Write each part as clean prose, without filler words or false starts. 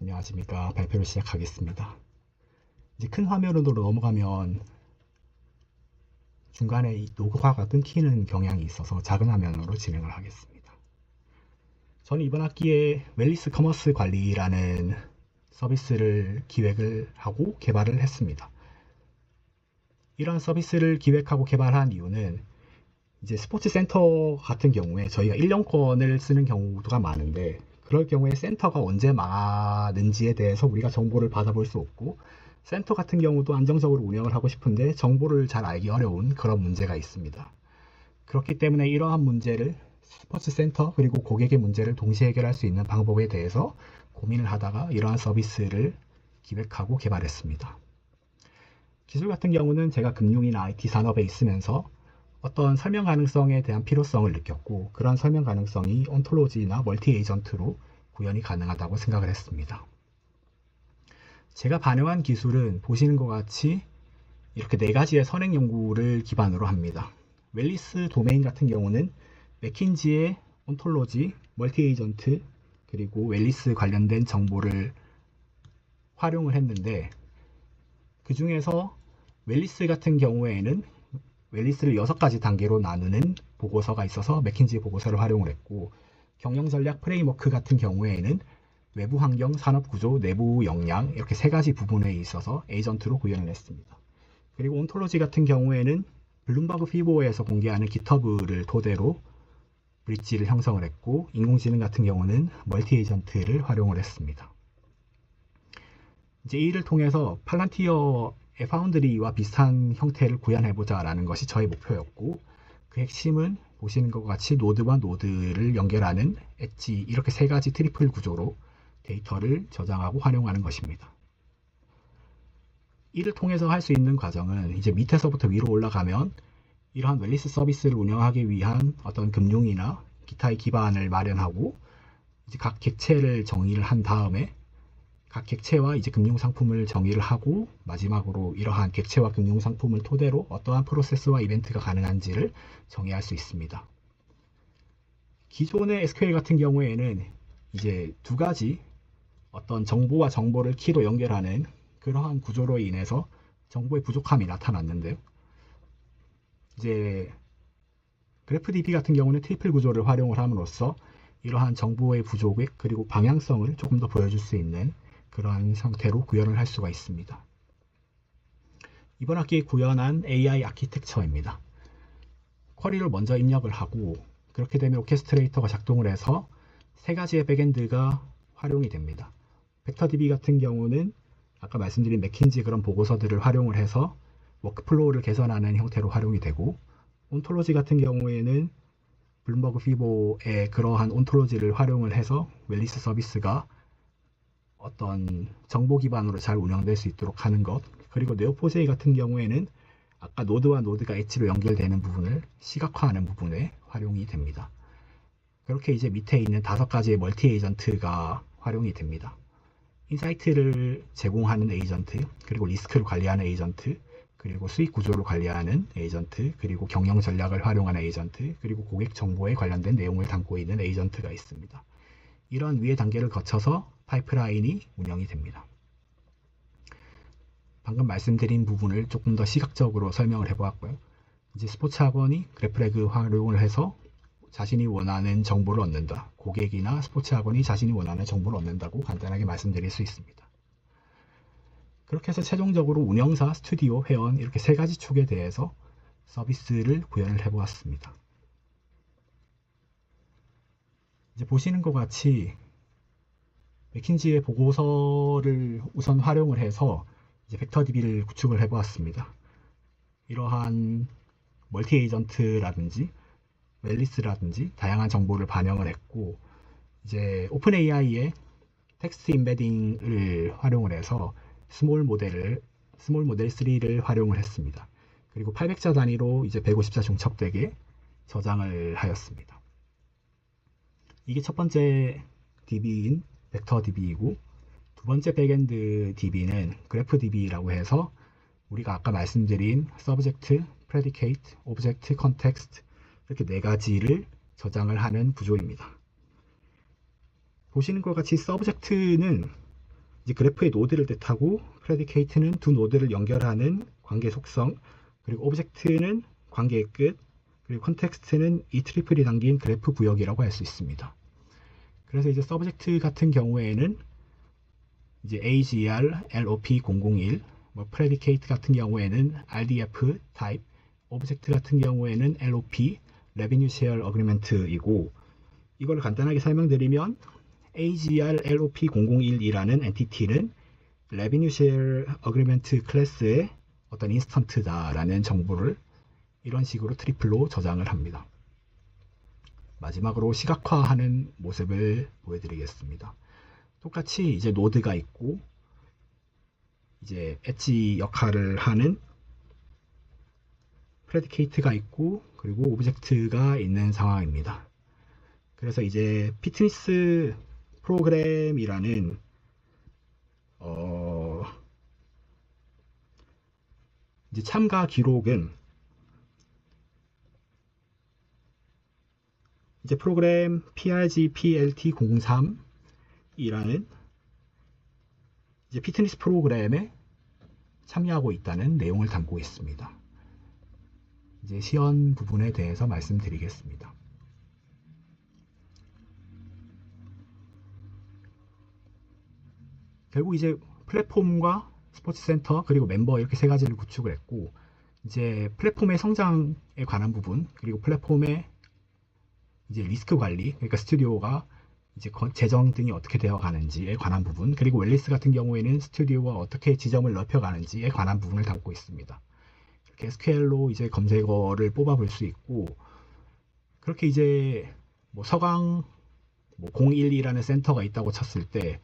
안녕하십니까. 발표를 시작하겠습니다. 이제 큰 화면으로 넘어가면 중간에 이 녹화가 끊기는 경향이 있어서 작은 화면으로 진행을 하겠습니다. 저는 이번 학기에 웰리스 커머스 관리라는 서비스를 기획을 하고 개발을 했습니다. 이런 서비스를 기획하고 개발한 이유는 이제 스포츠 센터 같은 경우에 저희가 1년권을 쓰는 경우가 많은데, 그럴 경우에 센터가 언제 망하는지에 대해서 우리가 정보를 받아볼 수 없고, 센터 같은 경우도 안정적으로 운영을 하고 싶은데 정보를 잘 알기 어려운 그런 문제가 있습니다. 그렇기 때문에 이러한 문제를, 스포츠 센터 그리고 고객의 문제를 동시에 해결할 수 있는 방법에 대해서 고민을 하다가 이러한 서비스를 기획하고 개발했습니다. 기술 같은 경우는 제가 금융이나 IT 산업에 있으면서 어떤 설명 가능성에 대한 필요성을 느꼈고, 그런 설명 가능성이 온톨로지나 멀티 에이전트로 구현이 가능하다고 생각을 했습니다. 제가 반영한 기술은 보시는 것 같이 이렇게 4가지의 선행 연구를 기반으로 합니다. 웰리스 도메인 같은 경우는 맥킨지의 온톨로지, 멀티 에이전트, 그리고 웰리스 관련된 정보를 활용을 했는데, 그 중에서 웰리스 같은 경우에는 웰리스를 6가지 단계로 나누는 보고서가 있어서 맥킨지 보고서를 활용을 했고, 경영전략 프레임워크 같은 경우에는 외부 환경, 산업구조, 내부 역량, 이렇게 3가지 부분에 있어서 에이전트로 구현을 했습니다. 그리고 온톨로지 같은 경우에는 블룸버그 피보에서 공개하는 깃허브를 토대로 브릿지를 형성을 했고, 인공지능 같은 경우는 멀티 에이전트를 활용을 했습니다. 이제 이를 통해서 팔란티어의 파운드리와 비슷한 형태를 구현해보자 라는 것이 저의 목표였고, 그 핵심은 보시는 것과 같이 노드와 노드를 연결하는 엣지, 이렇게 3가지 트리플 구조로 데이터를 저장하고 활용하는 것입니다. 이를 통해서 할 수 있는 과정은 이제 밑에서부터 위로 올라가면 이러한 웰리스 서비스를 운영하기 위한 어떤 금융이나 기타의 기반을 마련하고, 이제 각 객체를 정의를 한 다음에 각 객체와 이제 금융상품을 정의를 하고, 마지막으로 이러한 객체와 금융상품을 토대로 어떠한 프로세스와 이벤트가 가능한지를 정의할 수 있습니다. 기존의 SQL 같은 경우에는 이제 2가지 어떤 정보와 정보를 키로 연결하는 그러한 구조로 인해서 정보의 부족함이 나타났는데요. 이제 그래프DB 같은 경우는 트리플 구조를 활용을 함으로써 이러한 정보의 부족 그리고 방향성을 조금 더 보여줄 수 있는 그러한 상태로 구현을 할 수가 있습니다. 이번 학기에 구현한 AI 아키텍처입니다. 쿼리를 먼저 입력을 하고, 그렇게 되면 오케스트레이터가 작동을 해서 3가지의 백엔드가 활용이 됩니다. 벡터DB 같은 경우는 아까 말씀드린 맥킨지 그런 보고서들을 활용을 해서 워크플로우를 개선하는 형태로 활용이 되고, 온톨로지 같은 경우에는 블룸버그 피보의 그러한 온톨로지를 활용을 해서 웰리스 서비스가 어떤 정보 기반으로 잘 운영될 수 있도록 하는 것, 그리고 네오포제이 같은 경우에는 아까 노드와 노드가 엣지로 연결되는 부분을 시각화하는 부분에 활용이 됩니다. 그렇게 이제 밑에 있는 5가지의 멀티 에이전트가 활용이 됩니다. 인사이트를 제공하는 에이전트, 그리고 리스크를 관리하는 에이전트, 그리고 수익 구조를 관리하는 에이전트, 그리고 경영 전략을 활용하는 에이전트, 그리고 고객 정보에 관련된 내용을 담고 있는 에이전트가 있습니다. 이런 위의 단계를 거쳐서 파이프라인이 운영이 됩니다. 방금 말씀드린 부분을 조금 더 시각적으로 설명을 해보았고요. 이제 스포츠 학원이 그래프레그 활용을 해서 자신이 원하는 정보를 얻는다. 고객이나 스포츠 학원이 자신이 원하는 정보를 얻는다고 간단하게 말씀드릴 수 있습니다. 그렇게 해서 최종적으로 운영사, 스튜디오, 회원 이렇게 3가지 축에 대해서 서비스를 구현을 해보았습니다. 이제 보시는 것 같이 맥킨지의 보고서를 우선 활용을 해서 이제 벡터DB를 구축을 해보았습니다. 이러한 멀티 에이전트라든지 웰리스라든지 다양한 정보를 반영을 했고, 이제 오픈AI의 텍스트 임베딩을 활용을 해서 스몰 모델 3를 활용을 했습니다. 그리고 800자 단위로 이제 150자 중첩되게 저장을 하였습니다. 이게 첫 번째 DB인 벡터DB이고, 두 번째 백엔드 DB는 그래프DB라고 해서 우리가 아까 말씀드린 서브젝트, 프레디케이트, 오브젝트, 컨텍스트 이렇게 4가지를 저장을 하는 구조입니다. 보시는 것 같이 서브젝트는 이제 그래프의 노드를 뜻하고, predicate는 두 노드를 연결하는 관계 속성, 그리고 object는 관계의 끝, 그리고 context는 이 트리플이 담긴 그래프 구역이라고 할 수 있습니다. 그래서 이제 subject 같은 경우에는 이제 AGR, LOP 001, 뭐 predicate 같은 경우에는 RDF type, object 같은 경우에는 LOP, revenue share agreement이고, 이걸 간단하게 설명드리면 AGR LOP 001이라는 엔티티는 revenue share agreement 클래스의 어떤 인스턴트다라는 정보를 이런 식으로 트리플로 저장을 합니다. 마지막으로 시각화하는 모습을 보여드리겠습니다. 똑같이 이제 노드가 있고, 이제 엣지 역할을 하는 predicate가 있고, 그리고 오브젝트가 있는 상황입니다. 그래서 이제 피트니스 프로그램이라는 이제 참가 기록은 이제 프로그램 PRGPLT03이라는 이제 피트니스 프로그램에 참여하고 있다는 내용을 담고 있습니다. 이제 시연 부분에 대해서 말씀드리겠습니다. 결국 이제 플랫폼과 스포츠 센터 그리고 멤버 이렇게 세 가지를 구축을 했고, 이제 플랫폼의 성장에 관한 부분, 그리고 플랫폼의 이제 리스크 관리, 그러니까 스튜디오가 이제 재정 등이 어떻게 되어 가는지에 관한 부분, 그리고 웰리스 같은 경우에는 스튜디오가 어떻게 지점을 넓혀 가는지에 관한 부분을 담고 있습니다. 이렇게 SQL로 이제 검색어를 뽑아 볼 수 있고, 그렇게 이제 뭐 서강 012라는 센터가 있다고 쳤을 때,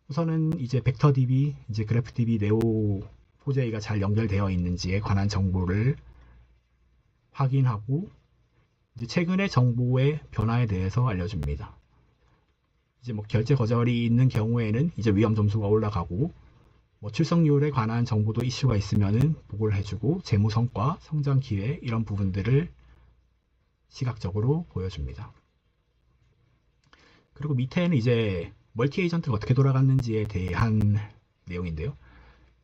우선은 이제 벡터DB, 이제 그래프DB, 네오4j가 잘 연결되어 있는지에 관한 정보를 확인하고, 이제 최근의 정보의 변화에 대해서 알려줍니다. 이제 뭐 결제 거절이 있는 경우에는 이제 위험 점수가 올라가고, 뭐 출석률에 관한 정보도 이슈가 있으면은 보고를 해주고, 재무 성과, 성장 기회 이런 부분들을 시각적으로 보여줍니다. 그리고 밑에는 이제 멀티 에이전트가 어떻게 돌아갔는지에 대한 내용인데요.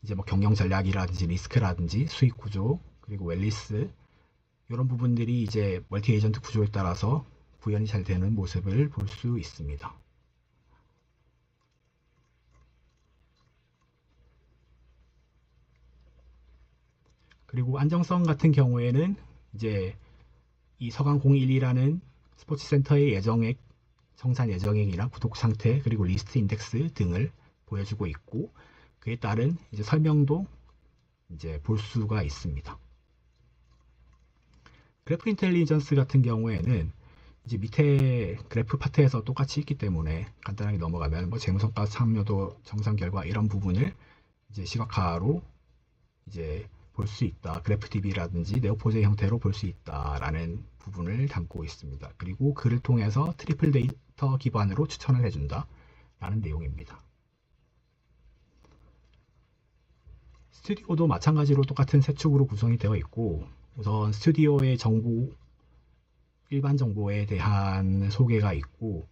이제 뭐 경영 전략이라든지 리스크라든지 수익 구조, 그리고 웰리스 이런 부분들이 이제 멀티 에이전트 구조에 따라서 구현이 잘 되는 모습을 볼 수 있습니다. 그리고 안정성 같은 경우에는 이제 이 서강 01이라는 스포츠 센터의 예정액, 정산 예정액이랑 구독 상태, 그리고 리스트 인덱스 등을 보여주고 있고, 그에 따른 이제 설명도 이제 볼 수가 있습니다. 그래프 인텔리전스 같은 경우에는 이제 밑에 그래프 파트에서 똑같이 있기 때문에 간단하게 넘어가면 뭐 재무성과 참여도 정산 결과 이런 부분을 이제 시각화로 이제 볼 수 있다. 그래프DB라든지 네오4j 형태로 볼 수 있다라는 부분을 담고 있습니다. 그리고 그를 통해서 트리플 데이터 기반으로 추천을 해준다 라는 내용입니다. 스튜디오도 마찬가지로 똑같은 세 축으로 구성이 되어 있고, 우선 스튜디오의 정보, 일반 정보에 대한 소개가 있고,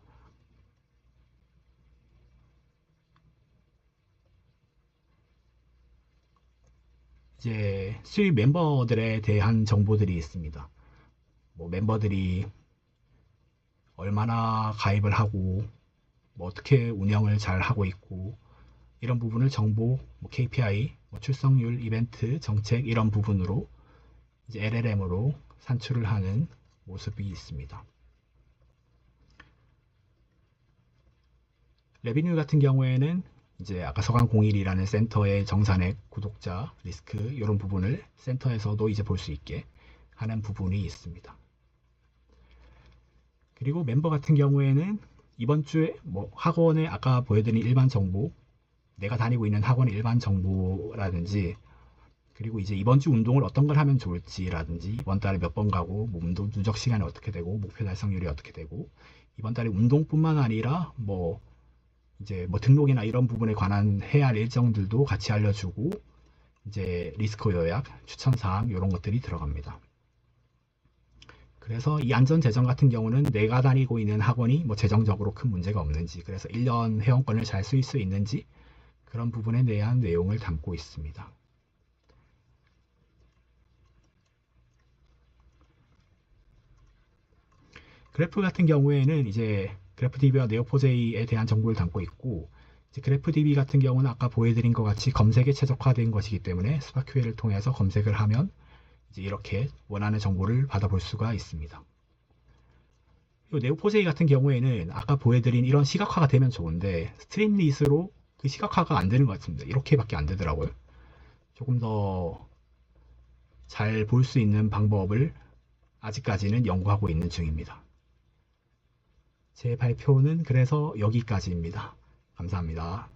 이제 스튜디오 멤버들에 대한 정보들이 있습니다. 뭐 멤버들이 얼마나 가입을 하고, 뭐 어떻게 운영을 잘 하고 있고, 이런 부분을 정보, 뭐 KPI, 뭐 출석률, 이벤트, 정책 이런 부분으로 이제 LLM으로 산출을 하는 모습이 있습니다. 레비뉴 같은 경우에는 이제 아까 서강01이라는 센터의 정산액, 구독자, 리스크 이런 부분을 센터에서도 이제 볼 수 있게 하는 부분이 있습니다. 그리고 멤버 같은 경우에는 이번 주에 뭐 학원에 아까 보여드린 일반 정보, 내가 다니고 있는 학원의 일반 정보라든지, 그리고 이제 이번 주 운동을 어떤 걸 하면 좋을지라든지, 이번 달에 몇 번 가고, 뭐 운동 누적 시간이 어떻게 되고, 목표 달성률이 어떻게 되고, 이번 달에 운동뿐만 아니라 뭐 이제 뭐 등록이나 이런 부분에 관한 해야 할 일정들도 같이 알려주고, 이제 리스크 요약, 추천사항 이런 것들이 들어갑니다. 그래서 이 안전재정 같은 경우는 내가 다니고 있는 학원이 뭐 재정적으로 큰 문제가 없는지, 그래서 1년 회원권을 잘 쓸 수 있는지, 그런 부분에 대한 내용을 담고 있습니다. 그래프 같은 경우에는 이제 그래프DB와 네오4j에 대한 정보를 담고 있고, 이제 그래프DB 같은 경우는 아까 보여드린 것 같이 검색에 최적화된 것이기 때문에 스파큐엘을 통해서 검색을 하면 이제 이렇게 원하는 정보를 받아볼 수가 있습니다. 네오4j 같은 경우에는 아까 보여드린 이런 시각화가 되면 좋은데 스트림릿으로 그 시각화가 안 되는 것 같습니다. 이렇게밖에 안 되더라고요. 조금 더 잘 볼 수 있는 방법을 아직까지는 연구하고 있는 중입니다. 제 발표는 그래서 여기까지입니다. 감사합니다.